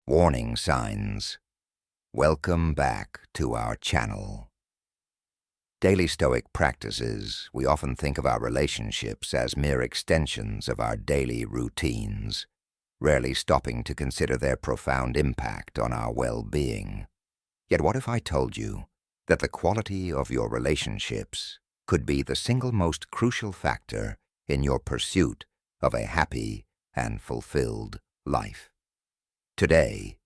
Warning signs. Welcome back to our channel. Daily Stoic practices, we often think of our relationships as mere extensions of our daily routines, rarely stopping to consider their profound impact on our well-being. Yet what if I told you that the quality of your relationships could be the single most crucial factor in your pursuit of a happy and fulfilled life? Today,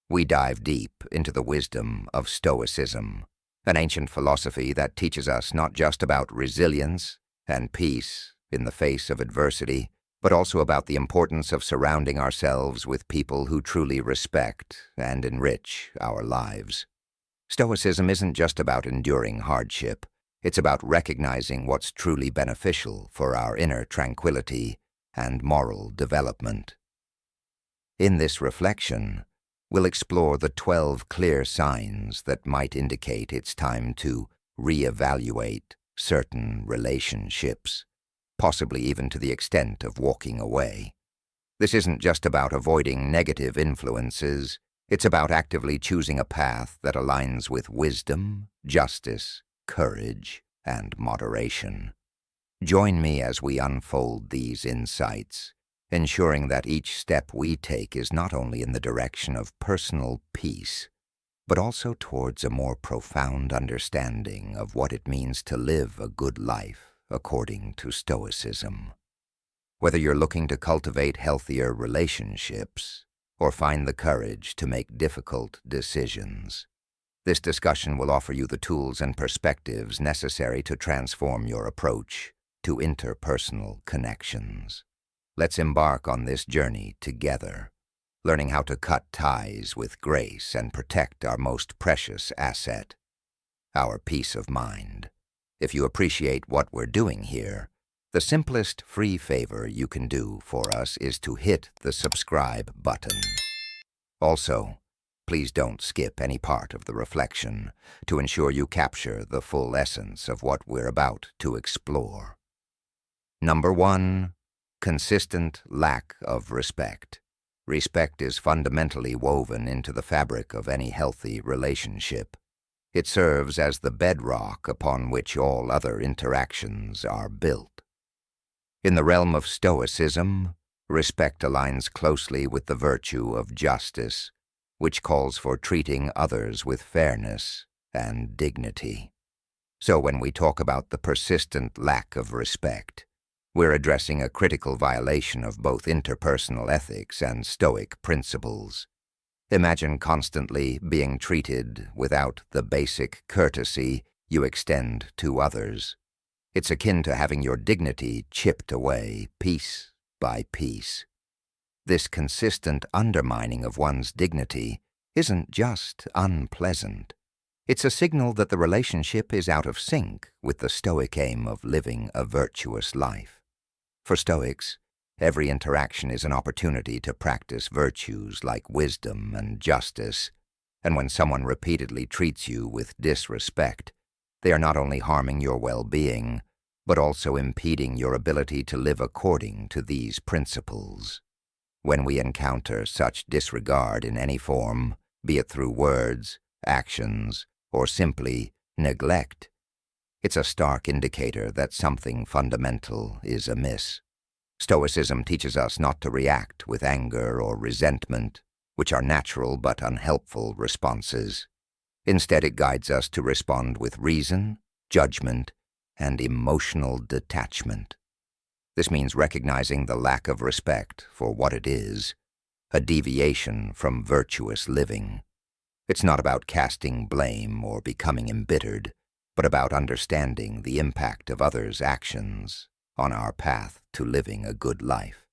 we dive deep into the wisdom of Stoicism, an ancient philosophy that teaches us not just about resilience and peace in the face of adversity, but also about the importance of surrounding ourselves with people who truly respect and enrich our lives. Stoicism isn't just about enduring hardship. It's about recognizing what's truly beneficial for our inner tranquility and moral development. In this reflection, we'll explore the 12 clear signs that might indicate it's time to reevaluate certain relationships, possibly even to the extent of walking away. This isn't just about avoiding negative influences, it's about actively choosing a path that aligns with wisdom, justice, courage, and moderation. Join me as we unfold these insights, ensuring that each step we take is not only in the direction of personal peace, but also towards a more profound understanding of what it means to live a good life according to Stoicism. Whether you're looking to cultivate healthier relationships or find the courage to make difficult decisions, this discussion will offer you the tools and perspectives necessary to transform your approach to interpersonal connections. Let's embark on this journey together, learning how to cut ties with grace and protect our most precious asset, our peace of mind. If you appreciate what we're doing here, the simplest free favor you can do for us is to hit the subscribe button. Also, please don't skip any part of the reflection to ensure you capture the full essence of what we're about to explore. Number 1. Consistent lack of respect. Respect is fundamentally woven into the fabric of any healthy relationship. It serves as the bedrock upon which all other interactions are built. In the realm of Stoicism, respect aligns closely with the virtue of justice, which calls for treating others with fairness and dignity. So when we talk about the persistent lack of respect, we're addressing a critical violation of both interpersonal ethics and Stoic principles. Imagine constantly being treated without the basic courtesy you extend to others. It's akin to having your dignity chipped away piece by piece. This consistent undermining of one's dignity isn't just unpleasant. It's a signal that the relationship is out of sync with the Stoic aim of living a virtuous life. For Stoics, every interaction is an opportunity to practice virtues like wisdom and justice, and when someone repeatedly treats you with disrespect, they are not only harming your well-being, but also impeding your ability to live according to these principles. When we encounter such disregard in any form, be it through words, actions, or simply neglect, it's a stark indicator that something fundamental is amiss. Stoicism teaches us not to react with anger or resentment, which are natural but unhelpful responses. Instead, it guides us to respond with reason, judgment, and emotional detachment. This means recognizing the lack of respect for what it is, a deviation from virtuous living. It's not about casting blame or becoming embittered, but about understanding the impact of others' actions on our path to living a good life,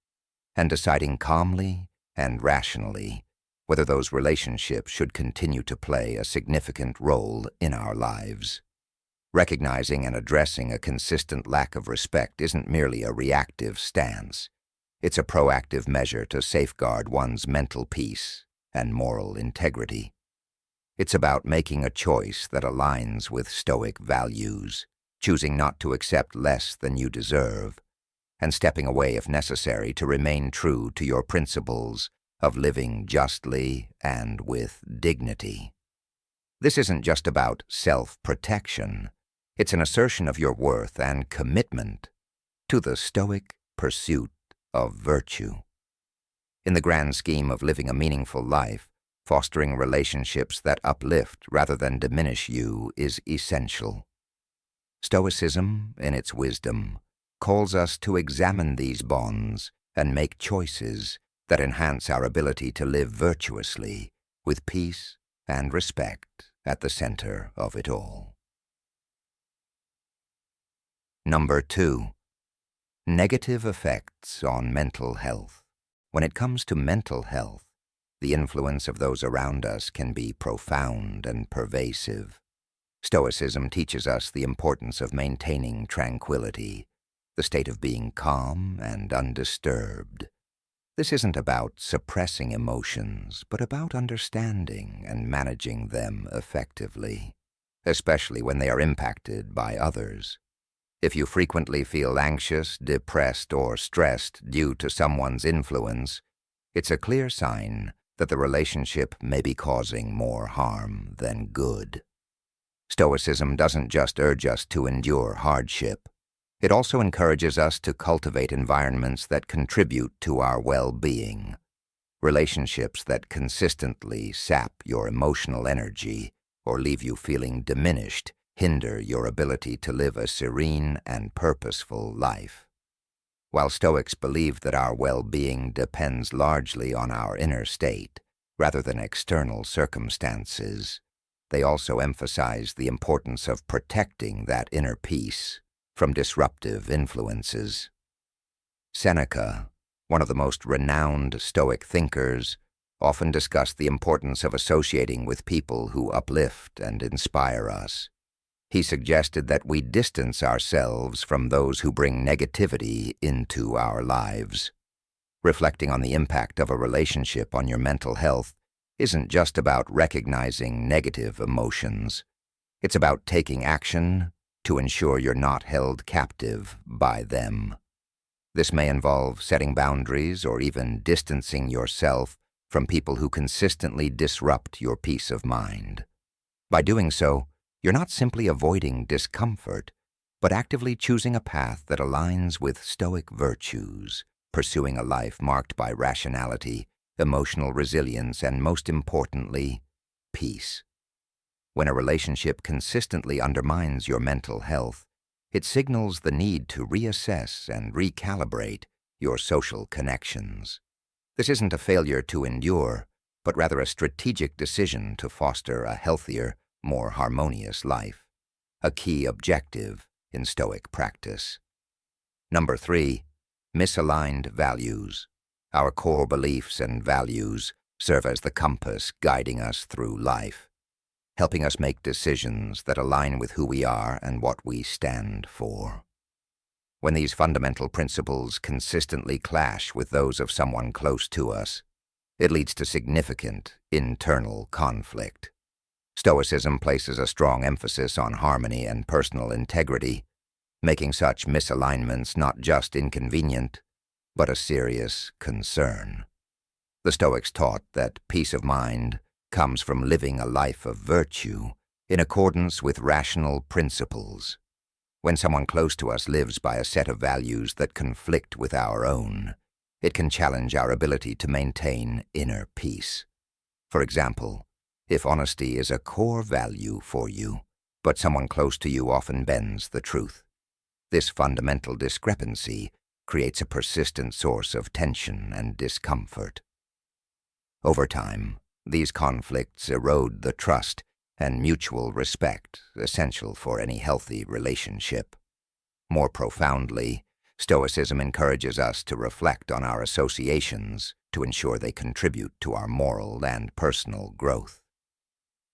and deciding calmly and rationally whether those relationships should continue to play a significant role in our lives. Recognizing and addressing a consistent lack of respect isn't merely a reactive stance. It's a proactive measure to safeguard one's mental peace and moral integrity. It's about making a choice that aligns with Stoic values, choosing not to accept less than you deserve, and stepping away if necessary to remain true to your principles of living justly and with dignity. This isn't just about self-protection. It's an assertion of your worth and commitment to the Stoic pursuit of virtue. In the grand scheme of living a meaningful life, fostering relationships that uplift rather than diminish you is essential. Stoicism, in its wisdom, calls us to examine these bonds and make choices that enhance our ability to live virtuously, with peace and respect at the center of it all. Number 2. Negative effects on mental health. When it comes to mental health, the influence of those around us can be profound and pervasive. Stoicism teaches us the importance of maintaining tranquility, the state of being calm and undisturbed. This isn't about suppressing emotions, but about understanding and managing them effectively, especially when they are impacted by others. If you frequently feel anxious, depressed, or stressed due to someone's influence, it's a clear sign that the relationship may be causing more harm than good. Stoicism doesn't just urge us to endure hardship. It also encourages us to cultivate environments that contribute to our well-being. Relationships that consistently sap your emotional energy or leave you feeling diminished hinder your ability to live a serene and purposeful life. While Stoics believe that our well-being depends largely on our inner state, rather than external circumstances, they also emphasize the importance of protecting that inner peace from disruptive influences. Seneca, one of the most renowned Stoic thinkers, often discussed the importance of associating with people who uplift and inspire us. He suggested that we distance ourselves from those who bring negativity into our lives. Reflecting on the impact of a relationship on your mental health isn't just about recognizing negative emotions. It's about taking action to ensure you're not held captive by them. This may involve setting boundaries or even distancing yourself from people who consistently disrupt your peace of mind. By doing so, you're not simply avoiding discomfort, but actively choosing a path that aligns with Stoic virtues, pursuing a life marked by rationality, emotional resilience, and most importantly, peace. When a relationship consistently undermines your mental health, it signals the need to reassess and recalibrate your social connections. This isn't a failure to endure, but rather a strategic decision to foster a healthier, more harmonious life, a key objective in Stoic practice. Number 3, misaligned values. Our core beliefs and values serve as the compass guiding us through life, helping us make decisions that align with who we are and what we stand for. When these fundamental principles consistently clash with those of someone close to us, it leads to significant internal conflict. Stoicism places a strong emphasis on harmony and personal integrity, making such misalignments not just inconvenient, but a serious concern. The Stoics taught that peace of mind comes from living a life of virtue in accordance with rational principles. When someone close to us lives by a set of values that conflict with our own, it can challenge our ability to maintain inner peace. For example, if honesty is a core value for you, but someone close to you often bends the truth, this fundamental discrepancy creates a persistent source of tension and discomfort. Over time, these conflicts erode the trust and mutual respect essential for any healthy relationship. More profoundly, Stoicism encourages us to reflect on our associations to ensure they contribute to our moral and personal growth.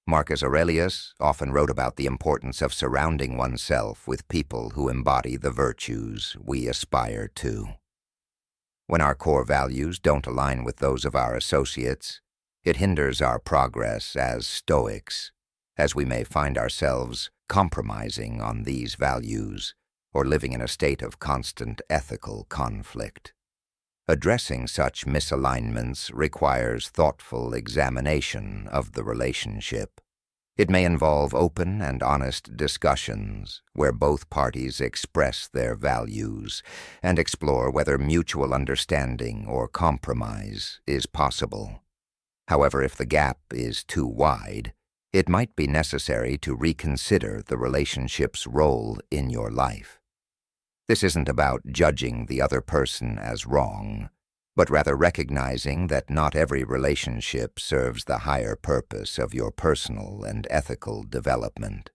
Marcus Aurelius often wrote about the importance of surrounding oneself with people who embody the virtues we aspire to. When our core values don't align with those of our associates, it hinders our progress as Stoics, as we may find ourselves compromising on these values or living in a state of constant ethical conflict. Addressing such misalignments requires thoughtful examination of the relationship. It may involve open and honest discussions where both parties express their values and explore whether mutual understanding or compromise is possible. However, if the gap is too wide, it might be necessary to reconsider the relationship's role in your life. This isn't about judging the other person as wrong, but rather recognizing that not every relationship serves the higher purpose of your personal and ethical development.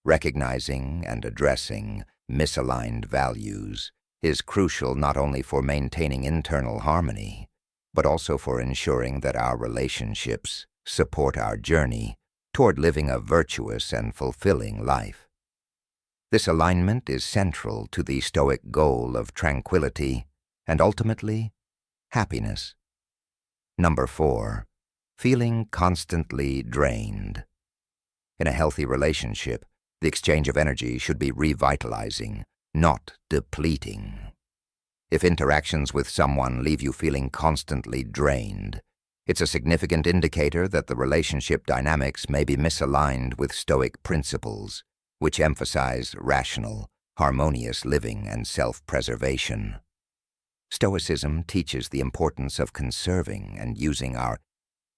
Recognizing and addressing misaligned values is crucial not only for maintaining internal harmony, but also for ensuring that our relationships support our journey toward living a virtuous and fulfilling life. This alignment is central to the Stoic goal of tranquility and ultimately happiness. Number 4, feeling constantly drained. In a healthy relationship, the exchange of energy should be revitalizing, not depleting. If interactions with someone leave you feeling constantly drained, it's a significant indicator that the relationship dynamics may be misaligned with Stoic principles, which emphasize rational, harmonious living and self-preservation. Stoicism teaches the importance of conserving and using our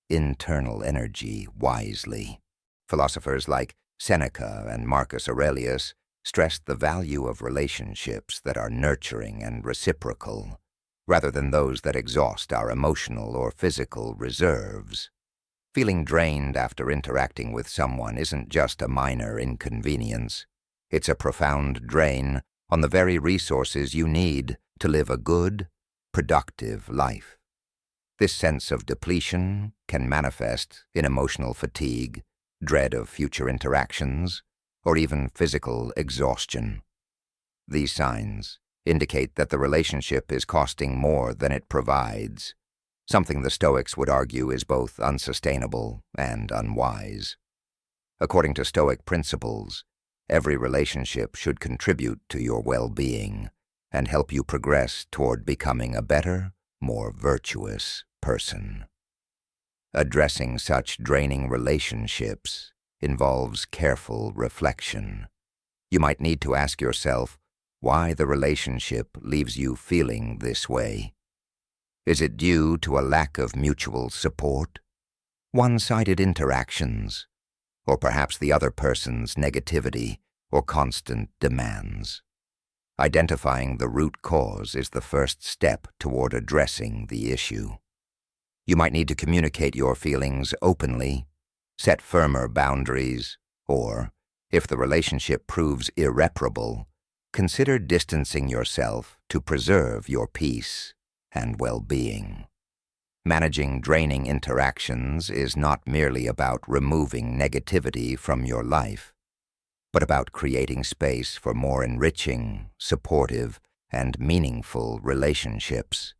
internal energy wisely. Philosophers like Seneca and Marcus Aurelius stressed the value of relationships that are nurturing and reciprocal, rather than those that exhaust our emotional or physical reserves. Feeling drained after interacting with someone isn't just a minor inconvenience. It's a profound drain on the very resources you need to live a good, productive life. This sense of depletion can manifest in emotional fatigue, dread of future interactions, or even physical exhaustion. These signs indicate that the relationship is costing more than it provides, something the Stoics would argue is both unsustainable and unwise. According to Stoic principles, every relationship should contribute to your well-being and help you progress toward becoming a better, more virtuous person. Addressing such draining relationships involves careful reflection. You might need to ask yourself why the relationship leaves you feeling this way. Is it due to a lack of mutual support, one-sided interactions, or perhaps the other person's negativity or constant demands? Identifying the root cause is the first step toward addressing the issue. You might need to communicate your feelings openly, set firmer boundaries, or, if the relationship proves irreparable, consider distancing yourself to preserve your peace and well-being. Managing draining interactions is not merely about removing negativity from your life, but about creating space for more enriching, supportive, and meaningful relationships.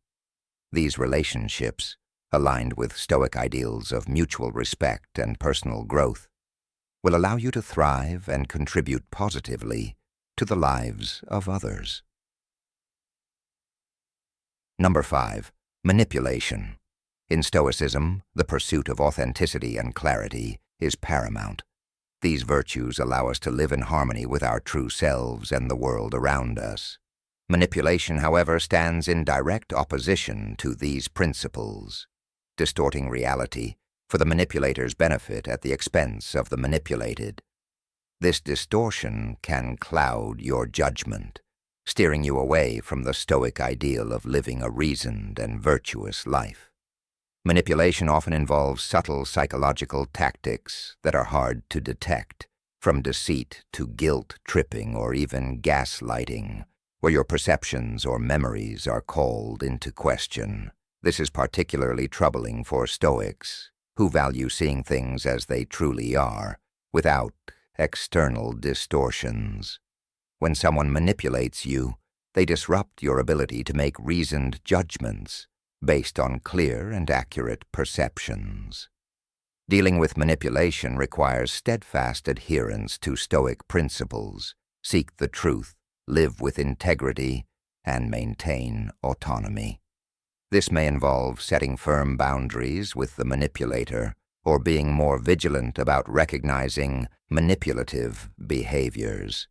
These relationships, aligned with Stoic ideals of mutual respect and personal growth, will allow you to thrive and contribute positively to the lives of others. Number 5, manipulation. In Stoicism, the pursuit of authenticity and clarity is paramount. These virtues allow us to live in harmony with our true selves and the world around us. Manipulation, however, stands in direct opposition to these principles, distorting reality for the manipulator's benefit at the expense of the manipulated. This distortion can cloud your judgment, steering you away from the Stoic ideal of living a reasoned and virtuous life. Manipulation often involves subtle psychological tactics that are hard to detect, from deceit to guilt-tripping or even gaslighting, where your perceptions or memories are called into question. This is particularly troubling for Stoics, who value seeing things as they truly are, without external distortions. When someone manipulates you, they disrupt your ability to make reasoned judgments based on clear and accurate perceptions. Dealing with manipulation requires steadfast adherence to Stoic principles, seek the truth, live with integrity, and maintain autonomy. This may involve setting firm boundaries with the manipulator or being more vigilant about recognizing manipulative behaviors.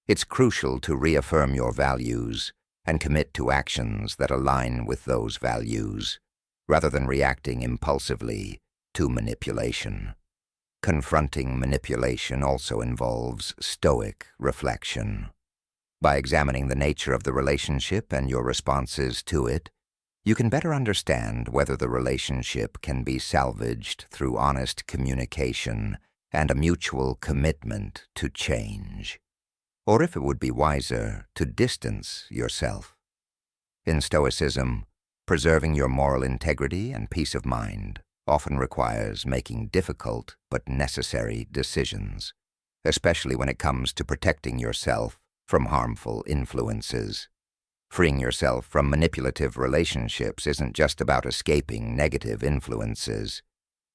It's crucial to reaffirm your values and commit to actions that align with those values, rather than reacting impulsively to manipulation. Confronting manipulation also involves Stoic reflection. By examining the nature of the relationship and your responses to it, you can better understand whether the relationship can be salvaged through honest communication and a mutual commitment to change, or if it would be wiser to distance yourself. In Stoicism, preserving your moral integrity and peace of mind often requires making difficult but necessary decisions, especially when it comes to protecting yourself from harmful influences. Freeing yourself from manipulative relationships isn't just about escaping negative influences.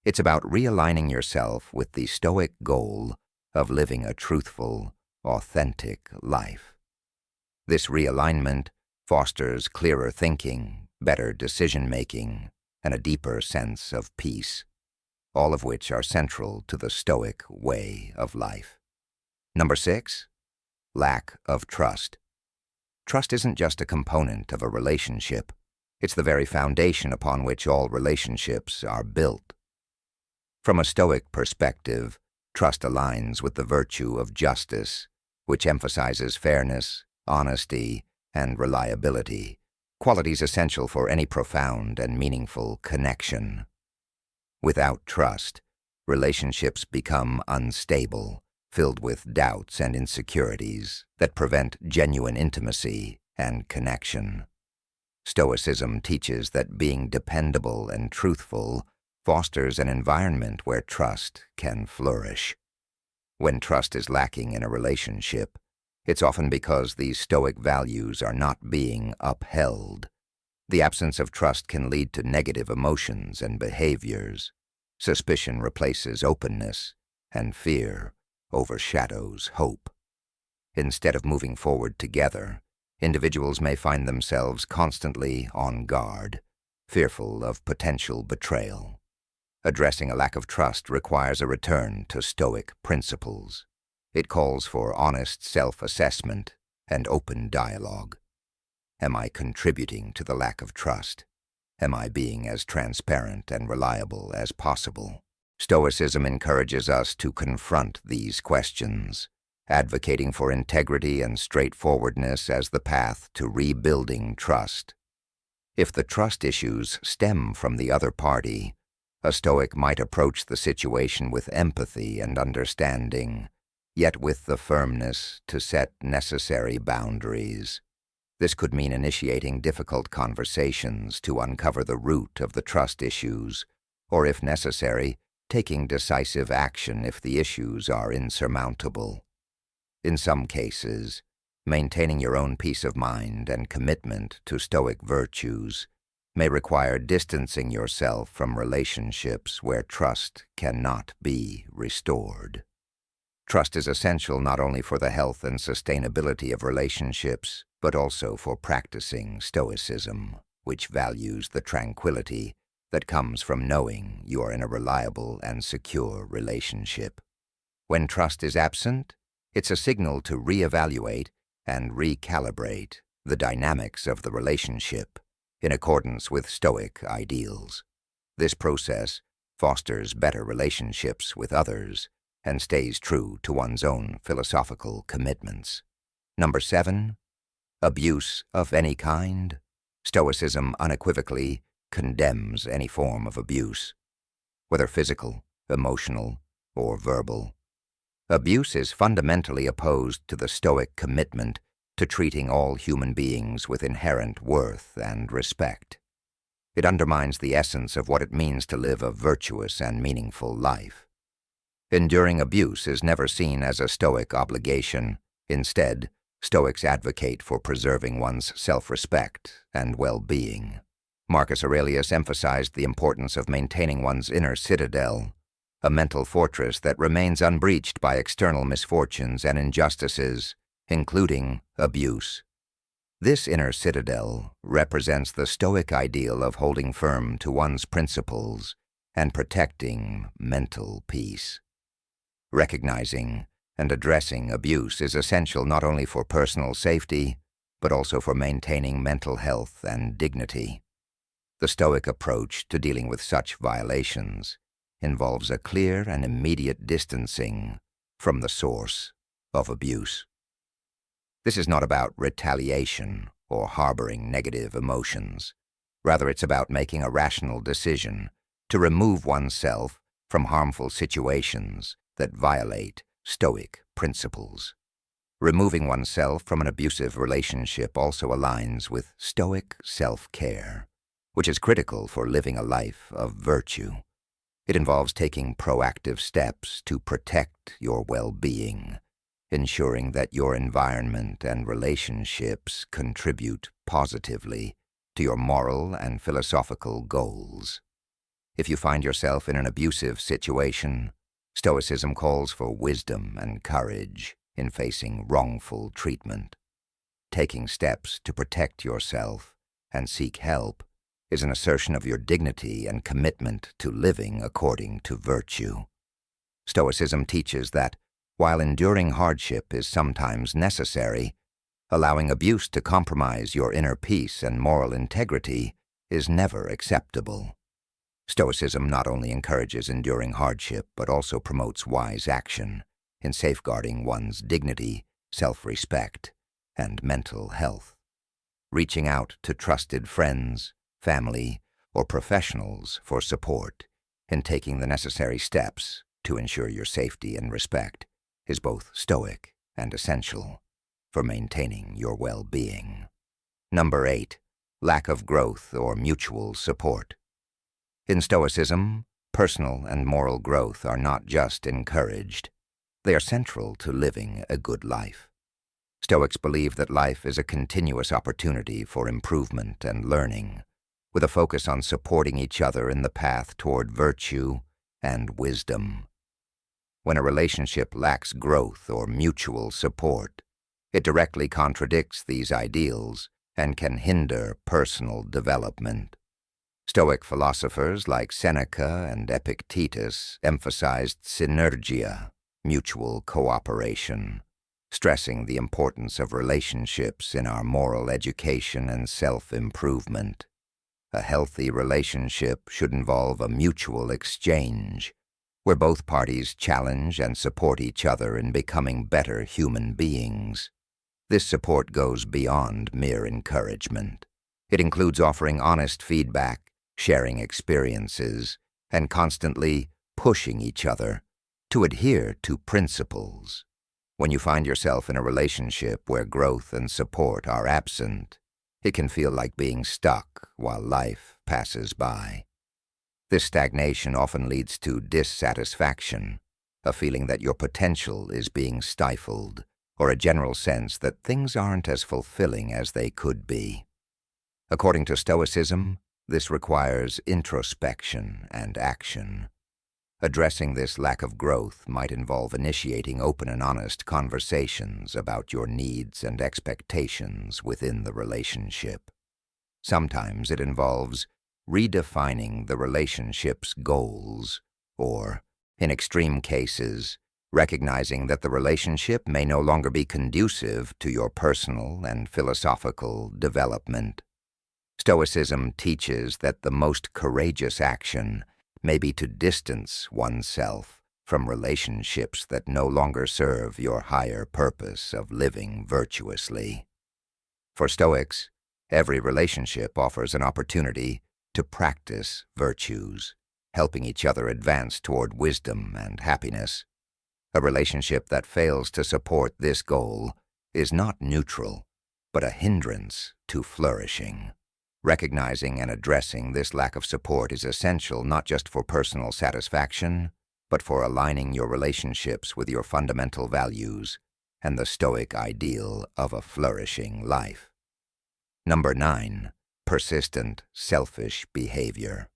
It's about realigning yourself with the Stoic goal of living a truthful, authentic life. This realignment fosters clearer thinking, better decision-making, and a deeper sense of peace, all of which are central to the Stoic way of life. Number 6, lack of trust. Trust isn't just a component of a relationship. It's the very foundation upon which all relationships are built. From a Stoic perspective, trust aligns with the virtue of justice, which emphasizes fairness, honesty, and reliability, qualities essential for any profound and meaningful connection. Without trust, relationships become unstable, filled with doubts and insecurities that prevent genuine intimacy and connection. Stoicism teaches that being dependable and truthful fosters an environment where trust can flourish. When trust is lacking in a relationship, it's often because these Stoic values are not being upheld. The absence of trust can lead to negative emotions and behaviors. Suspicion replaces openness, and fear overshadows hope. Instead of moving forward together, individuals may find themselves constantly on guard, fearful of potential betrayal. Addressing a lack of trust requires a return to Stoic principles. It calls for honest self-assessment and open dialogue. Am I contributing to the lack of trust? Am I being as transparent and reliable as possible? Stoicism encourages us to confront these questions, advocating for integrity and straightforwardness as the path to rebuilding trust. If the trust issues stem from the other party, a Stoic might approach the situation with empathy and understanding, yet with the firmness to set necessary boundaries. This could mean initiating difficult conversations to uncover the root of the trust issues, or if necessary, taking decisive action if the issues are insurmountable. In some cases, maintaining your own peace of mind and commitment to Stoic virtues may require distancing yourself from relationships where trust cannot be restored. Trust is essential not only for the health and sustainability of relationships, but also for practicing Stoicism, which values the tranquility that comes from knowing you are in a reliable and secure relationship. When trust is absent, it's a signal to reevaluate and recalibrate the dynamics of the relationship in accordance with Stoic ideals. This process fosters better relationships with others and stays true to one's own philosophical commitments. Number 7, abuse of any kind. Stoicism unequivocally condemns any form of abuse, whether physical, emotional, or verbal. Abuse is fundamentally opposed to the Stoic commitment to treating all human beings with inherent worth and respect. It undermines the essence of what it means to live a virtuous and meaningful life. Enduring abuse is never seen as a Stoic obligation. Instead, Stoics advocate for preserving one's self-respect and well-being. Marcus Aurelius emphasized the importance of maintaining one's inner citadel, a mental fortress that remains unbreached by external misfortunes and injustices, including abuse. This inner citadel represents the Stoic ideal of holding firm to one's principles and protecting mental peace. Recognizing and addressing abuse is essential not only for personal safety, but also for maintaining mental health and dignity. The Stoic approach to dealing with such violations involves a clear and immediate distancing from the source of abuse. This is not about retaliation or harboring negative emotions. Rather, it's about making a rational decision to remove oneself from harmful situations that violate Stoic principles. Removing oneself from an abusive relationship also aligns with Stoic self-care, which is critical for living a life of virtue. It involves taking proactive steps to protect your well-being, ensuring that your environment and relationships contribute positively to your moral and philosophical goals. If you find yourself in an abusive situation, Stoicism calls for wisdom and courage in facing wrongful treatment. Taking steps to protect yourself and seek help is an assertion of your dignity and commitment to living according to virtue. Stoicism teaches that, while enduring hardship is sometimes necessary, allowing abuse to compromise your inner peace and moral integrity is never acceptable. Stoicism not only encourages enduring hardship, but also promotes wise action in safeguarding one's dignity, self-respect, and mental health. Reaching out to trusted friends, family, or professionals for support and taking the necessary steps to ensure your safety and respect is both Stoic and essential for maintaining your well-being. Number 8. Lack of growth or mutual support. In Stoicism, personal and moral growth are not just encouraged, they are central to living a good life. Stoics believe that life is a continuous opportunity for improvement and learning, with a focus on supporting each other in the path toward virtue and wisdom. When a relationship lacks growth or mutual support, it directly contradicts these ideals and can hinder personal development. Stoic philosophers like Seneca and Epictetus emphasized synergia, mutual cooperation, stressing the importance of relationships in our moral education and self-improvement. A healthy relationship should involve a mutual exchange, where both parties challenge and support each other in becoming better human beings. This support goes beyond mere encouragement. It includes offering honest feedback, sharing experiences, and constantly pushing each other to adhere to principles. When you find yourself in a relationship where growth and support are absent, it can feel like being stuck while life passes by. This stagnation often leads to dissatisfaction, a feeling that your potential is being stifled, or a general sense that things aren't as fulfilling as they could be. According to Stoicism, this requires introspection and action. Addressing this lack of growth might involve initiating open and honest conversations about your needs and expectations within the relationship. Sometimes it involves redefining the relationship's goals, or, in extreme cases, recognizing that the relationship may no longer be conducive to your personal and philosophical development. Stoicism teaches that the most courageous action may be to distance oneself from relationships that no longer serve your higher purpose of living virtuously. For Stoics, every relationship offers an opportunity to practice virtues, helping each other advance toward wisdom and happiness. A relationship that fails to support this goal is not neutral, but a hindrance to flourishing. Recognizing and addressing this lack of support is essential not just for personal satisfaction, but for aligning your relationships with your fundamental values and the Stoic ideal of a flourishing life. Number 9. Persistent, selfish behavior.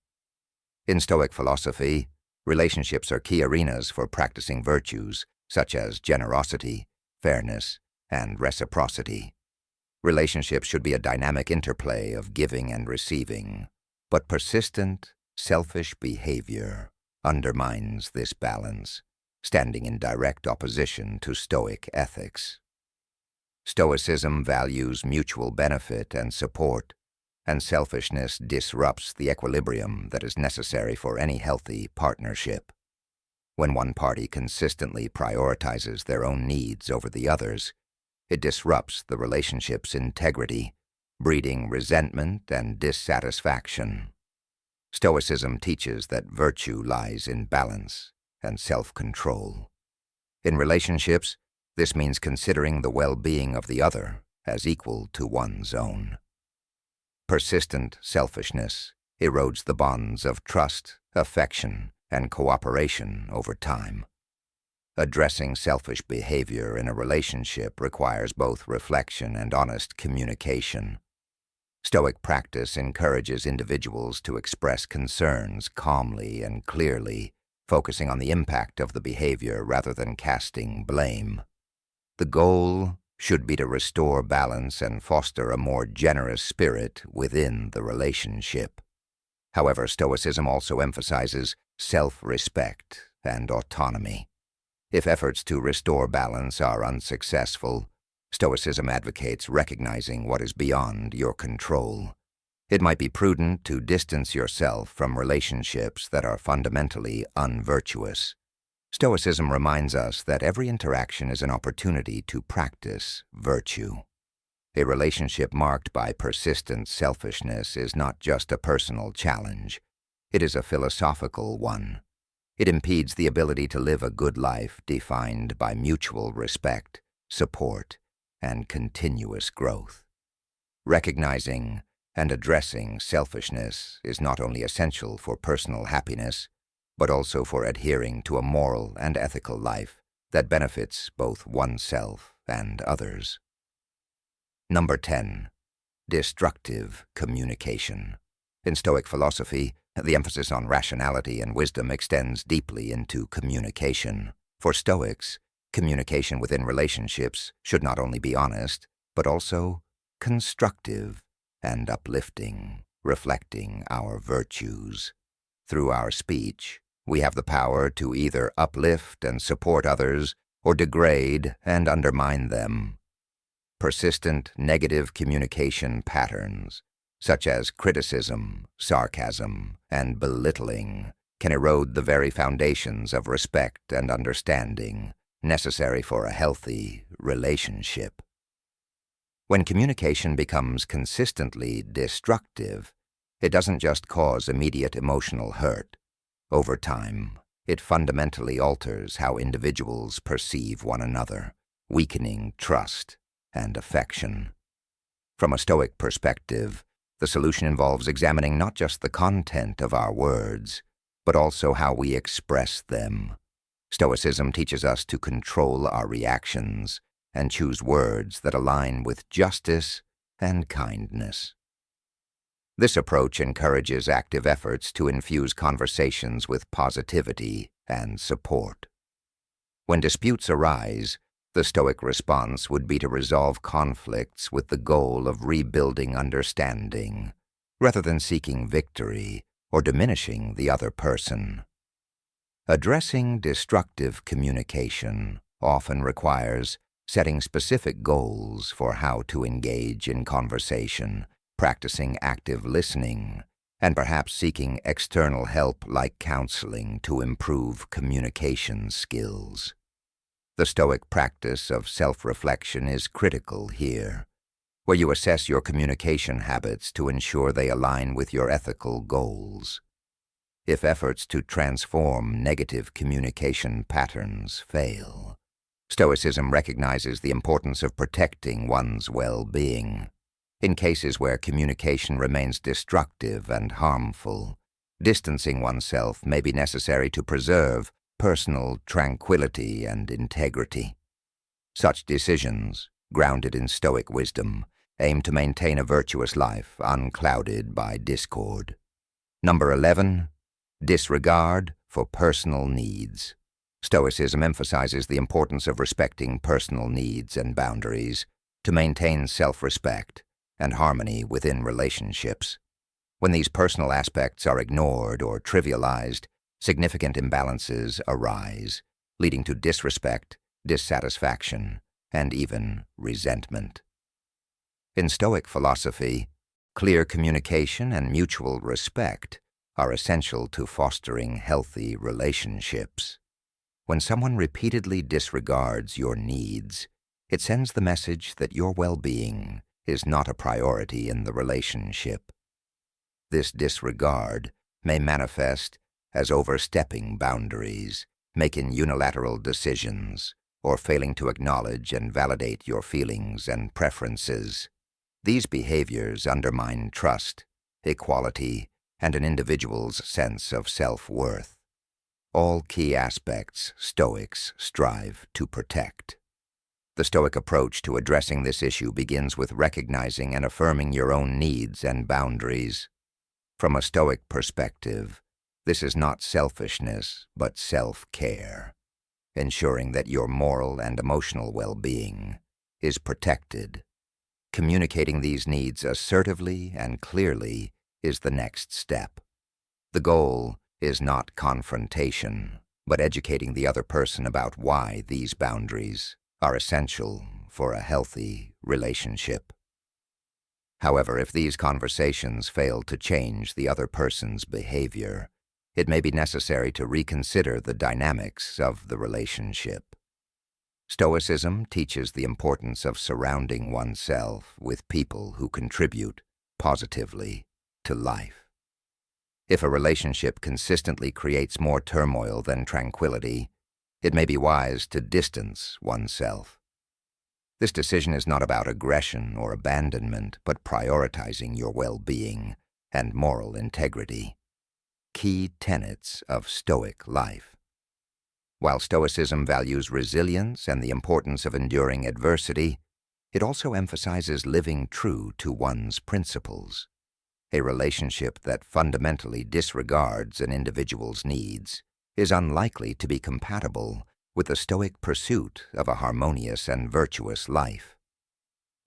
In Stoic philosophy, relationships are key arenas for practicing virtues such as generosity, fairness, and reciprocity. Relationships should be a dynamic interplay of giving and receiving, but persistent, selfish behavior undermines this balance, standing in direct opposition to Stoic ethics. Stoicism values mutual benefit and support, and selfishness disrupts the equilibrium that is necessary for any healthy partnership. When one party consistently prioritizes their own needs over the others, it disrupts the relationship's integrity, breeding resentment and dissatisfaction. Stoicism teaches that virtue lies in balance and self-control. In relationships, this means considering the well-being of the other as equal to one's own. Persistent selfishness erodes the bonds of trust, affection, and cooperation over time. Addressing selfish behavior in a relationship requires both reflection and honest communication. Stoic practice encourages individuals to express concerns calmly and clearly, focusing on the impact of the behavior rather than casting blame. The goal should be to restore balance and foster a more generous spirit within the relationship. However, Stoicism also emphasizes self-respect and autonomy. If efforts to restore balance are unsuccessful, Stoicism advocates recognizing what is beyond your control. It might be prudent to distance yourself from relationships that are fundamentally unvirtuous. Stoicism reminds us that every interaction is an opportunity to practice virtue. A relationship marked by persistent selfishness is not just a personal challenge. It is a philosophical one. It impedes the ability to live a good life defined by mutual respect, support, and continuous growth. Recognizing and addressing selfishness is not only essential for personal happiness, but also for adhering to a moral and ethical life that benefits both oneself and others. Number 10. Destructive communication. In Stoic philosophy, the emphasis on rationality and wisdom extends deeply into communication. For Stoics, communication within relationships should not only be honest, but also constructive and uplifting, reflecting our virtues. Through our speech, we have the power to either uplift and support others or degrade and undermine them. Persistent negative communication patterns, such as criticism, sarcasm, and belittling, can erode the very foundations of respect and understanding necessary for a healthy relationship. When communication becomes consistently destructive, it doesn't just cause immediate emotional hurt. Over time, it fundamentally alters how individuals perceive one another, weakening trust and affection. From a Stoic perspective, the solution involves examining not just the content of our words, but also how we express them. Stoicism teaches us to control our reactions and choose words that align with justice and kindness. This approach encourages active efforts to infuse conversations with positivity and support. When disputes arise, the Stoic response would be to resolve conflicts with the goal of rebuilding understanding, rather than seeking victory or diminishing the other person. Addressing destructive communication often requires setting specific goals for how to engage in conversation, practicing active listening, and perhaps seeking external help like counseling to improve communication skills. The Stoic practice of self-reflection is critical here, where you assess your communication habits to ensure they align with your ethical goals. If efforts to transform negative communication patterns fail, Stoicism recognizes the importance of protecting one's well-being. In cases where communication remains destructive and harmful, distancing oneself may be necessary to preserve personal tranquility and integrity. Such decisions, grounded in Stoic wisdom, aim to maintain a virtuous life unclouded by discord. Number 11. Disregard for personal needs. Stoicism emphasizes the importance of respecting personal needs and boundaries, to maintain self-respect and harmony within relationships. When these personal aspects are ignored or trivialized, significant imbalances arise, leading to disrespect, dissatisfaction, and even resentment. In Stoic philosophy, clear communication and mutual respect are essential to fostering healthy relationships. When someone repeatedly disregards your needs, it sends the message that your well-being is not a priority in the relationship. This disregard may manifest as overstepping boundaries, making unilateral decisions, or failing to acknowledge and validate your feelings and preferences. These behaviors undermine trust, equality, and an individual's sense of self-worth. All key aspects Stoics strive to protect. The Stoic approach to addressing this issue begins with recognizing and affirming your own needs and boundaries. From a Stoic perspective, this is not selfishness, but self-care, ensuring that your moral and emotional well-being is protected. Communicating these needs assertively and clearly is the next step. The goal is not confrontation, but educating the other person about why these boundaries are essential for a healthy relationship. However, if these conversations fail to change the other person's behavior, it may be necessary to reconsider the dynamics of the relationship. Stoicism teaches the importance of surrounding oneself with people who contribute positively to life. If a relationship consistently creates more turmoil than tranquility, it may be wise to distance oneself. This decision is not about aggression or abandonment, but prioritizing your well-being and moral integrity. Key tenets of Stoic life. While Stoicism values resilience and the importance of enduring adversity, it also emphasizes living true to one's principles. A relationship that fundamentally disregards an individual's needs is unlikely to be compatible with the Stoic pursuit of a harmonious and virtuous life.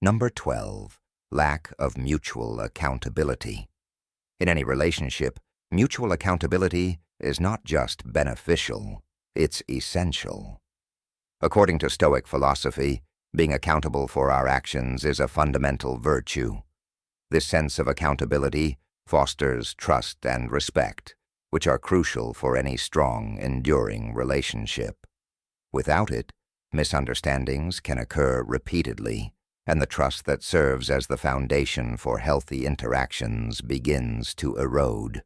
Number 12. Lack of mutual accountability. In any relationship, mutual accountability is not just beneficial, it's essential. According to Stoic philosophy, being accountable for our actions is a fundamental virtue. This sense of accountability fosters trust and respect, which are crucial for any strong, enduring relationship. Without it, misunderstandings can occur repeatedly, and the trust that serves as the foundation for healthy interactions begins to erode.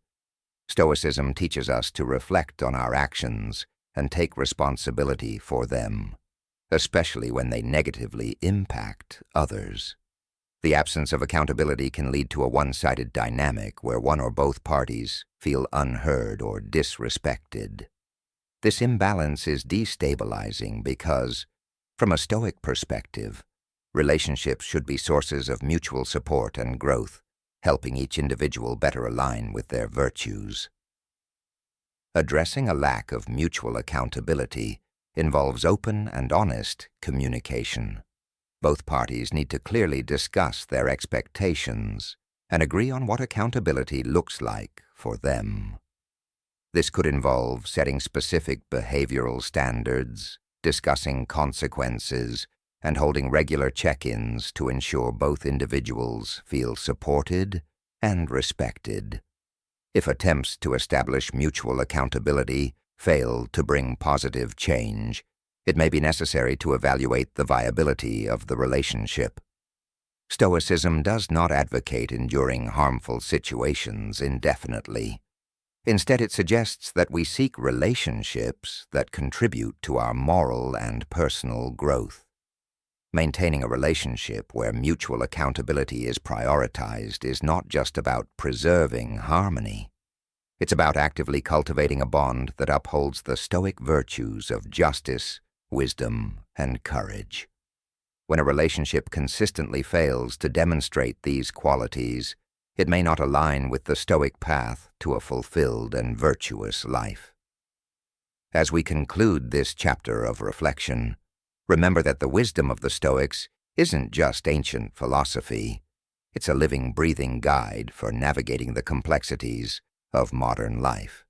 Stoicism teaches us to reflect on our actions and take responsibility for them, especially when they negatively impact others. The absence of accountability can lead to a one-sided dynamic where one or both parties feel unheard or disrespected. This imbalance is destabilizing because, from a Stoic perspective, relationships should be sources of mutual support and growth, helping each individual better align with their virtues. Addressing a lack of mutual accountability involves open and honest communication. Both parties need to clearly discuss their expectations and agree on what accountability looks like for them. This could involve setting specific behavioral standards, discussing consequences, and holding regular check-ins to ensure both individuals feel supported and respected. If attempts to establish mutual accountability fail to bring positive change, it may be necessary to evaluate the viability of the relationship. Stoicism does not advocate enduring harmful situations indefinitely. Instead, it suggests that we seek relationships that contribute to our moral and personal growth. Maintaining a relationship where mutual accountability is prioritized is not just about preserving harmony. It's about actively cultivating a bond that upholds the Stoic virtues of justice, wisdom, and courage. When a relationship consistently fails to demonstrate these qualities, it may not align with the Stoic path to a fulfilled and virtuous life. As we conclude this chapter of reflection, remember that the wisdom of the Stoics isn't just ancient philosophy. It's a living, breathing guide for navigating the complexities of modern life.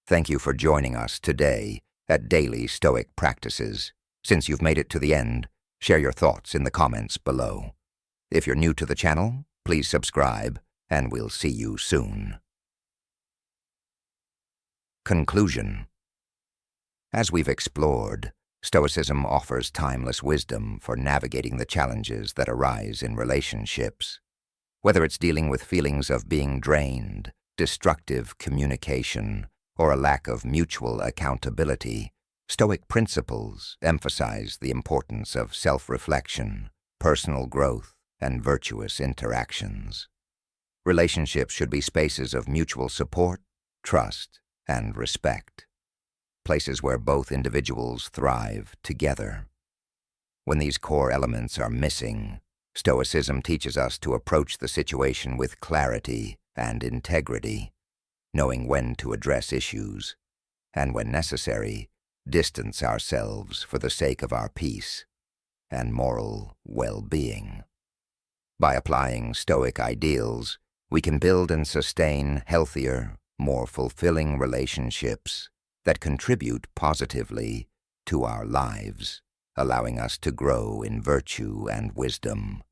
Thank you for joining us today at Daily Stoic Practices. Since you've made it to the end, share your thoughts in the comments below. If you're new to the channel, please subscribe, and we'll see you soon. Conclusion. As we've explored, Stoicism offers timeless wisdom for navigating the challenges that arise in relationships. Whether it's dealing with feelings of being drained, destructive communication, or a lack of mutual accountability, Stoic principles emphasize the importance of self-reflection, personal growth, and virtuous interactions. Relationships should be spaces of mutual support, trust, and respect. Places where both individuals thrive together. When these core elements are missing, Stoicism teaches us to approach the situation with clarity and integrity, knowing when to address issues, and when necessary, distance ourselves for the sake of our peace and moral well-being. By applying Stoic ideals, we can build and sustain healthier, more fulfilling relationships that contribute positively to our lives, allowing us to grow in virtue and wisdom